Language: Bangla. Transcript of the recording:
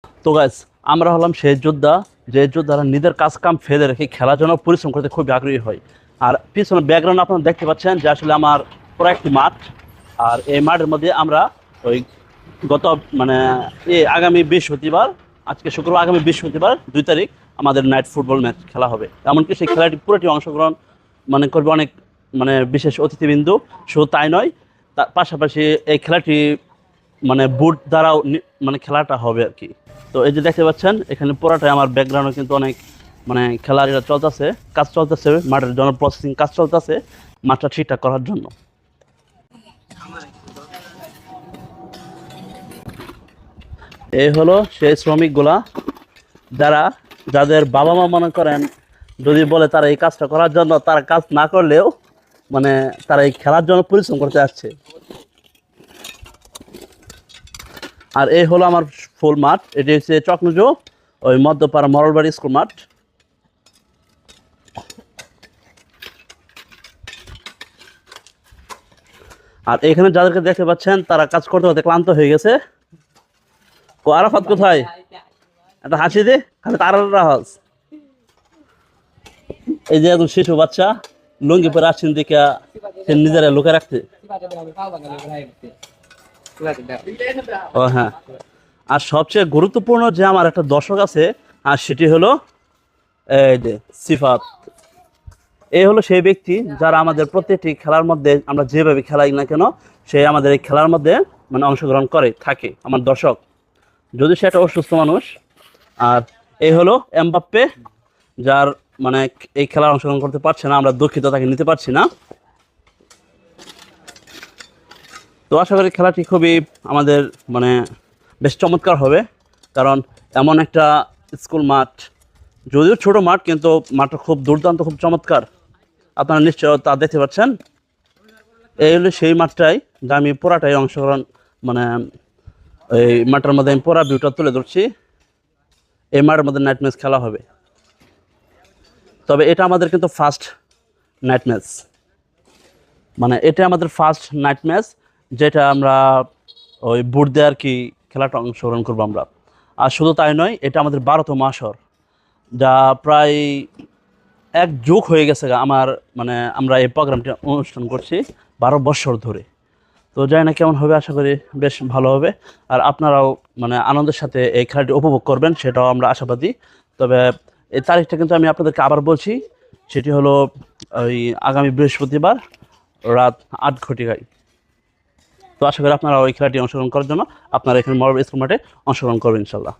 তো গাইস, আমরা হলাম সেই যোদ্ধা যে যোদ্ধারা নিজের কাজ কাম ফেলে রেখে খেলার জন্য পরিশ্রম করতে খুবই আগ্রহী হয়। আর পিছনে ব্যাকগ্রাউন্ড আপনারা দেখতে পাচ্ছেন যে আসলে আমার পুরো একটি মাঠ। আর এই মাঠের মধ্যে আমরা ওই গত মানে আগামী বৃহস্পতিবার, আজকে শুক্রবার, আগামী বৃহস্পতিবার 2 তারিখ আমাদের নাইট ফুটবল ম্যাচ খেলা হবে। এমনকি সেই খেলাটি পুরোটি অংশগ্রহণ করবে অনেক বিশেষ অতিথিবৃন্দ। শুধু তাই নয়, তার পাশাপাশি এই খেলাটি বুট দ্বারাও খেলাটা হবে আর কি। তো এই যে দেখতে পাচ্ছেন এখানে পুরাটাই আমার ব্যাকগ্রাউন্ডে কিন্তু অনেক খেলার এটা চলতেছে, কাজ চলতেছে, মাঠের জন্য প্রসেসিং কাজ চলতেছে মাঠটা ঠিকঠাক করার জন্য। এই হলো সেই শ্রমিকগুলা যাদের বাবা মা মনে করেন যদি বলে তারা এই কাজটা করার জন্য, তারা কাজ না করলেও তারা এই খেলার জন্য পরিশ্রম করতে আসছে। আর এই হলো আমার ফুল মাঠ। এটি হচ্ছে চকনুজো ওই মধ্যপাড়া মরলবাড়ি স্কুল মাঠ। আর এখানে যাদেরকে দেখতে পাচ্ছেন তারা কাজ করতে করতে ক্লান্ত হয়ে গেছে। আরাফাত কোথায়? একটা হাসি দে, খালি তার আওয়াজ। এই যে একদম শিশু বাচ্চা লুঙ্গি পরে আসছেন দেখে সে নিজেরা লুকে রাখতে। ও হ্যাঁ, আর সবচেয়ে গুরুত্বপূর্ণ যে আমার একটা দর্শক আছে, আর সেটি হলো এই যে সিফাত। এই হলো সেই ব্যক্তি যারা আমাদের প্রত্যেকটি খেলার মধ্যে আমরা যেভাবে খেলাই না কেন, সে আমাদের এই খেলার মধ্যে অংশগ্রহণ করে থাকে আমার দর্শক, যদি সে একটা অসুস্থ মানুষ। আর এই হলো এমবাপ্পে, যার এই খেলার অংশগ্রহণ করতে পারছে না, আমরা দুঃখিত, তাকে নিতে পারছি না। তো আশা করি খেলাটি খুবই আমাদের বেশ চমৎকার হবে, কারণ এমন একটা স্কুল মাঠ, যদিও ছোট মাঠ, কিন্তু মাঠটা খুব দুর্দান্ত, খুব চমৎকার। আপনারা নিশ্চয় তা দেখতে পাচ্ছেন। এই হলো সেই মাঠটাই যা আমি পুরাটাই অংশগ্রহণ এই মাঠের মধ্যে আমি পুরা ভিউটা তুলে ধরছি। এই মাঠের মধ্যে নাইট ম্যাচ খেলা হবে, তবে এটা আমাদের কিন্তু ফার্স্ট নাইট ম্যাচ, এটা আমাদের ফার্স্ট নাইট ম্যাচ, যেটা আমরা ওই বুট দিয়ে আর কি খেলাটা অংশগ্রহণ করবো আমরা। আর শুধু তাই নয়, এটা আমাদের 12তম আসর, যা প্রায় এক যুগ হয়ে গেছে আমার আমরা এই প্রোগ্রামটি অনুষ্ঠান করছি 12 বছর ধরে। তো জানি না কেমন হবে, আশা করি বেশ ভালো হবে। আর আপনারাও আনন্দের সাথে এই খেলাটি উপভোগ করবেন, সেটাও আমরা আশাবাদী। তবে এই তারিখটা কিন্তু আমি আপনাদেরকে আবার বলছি, সেটি হলো ওই আগামী বৃহস্পতিবার রাত 8 ঘটিকায়। তো আশা করি আপনারা ওই খেলাটি অংশগ্রহণ করার জন্য আপনারা এখানে মরলবাড়ি স্কুল মাঠে অংশগ্রহণ করবেন ইনশাল্লাহ।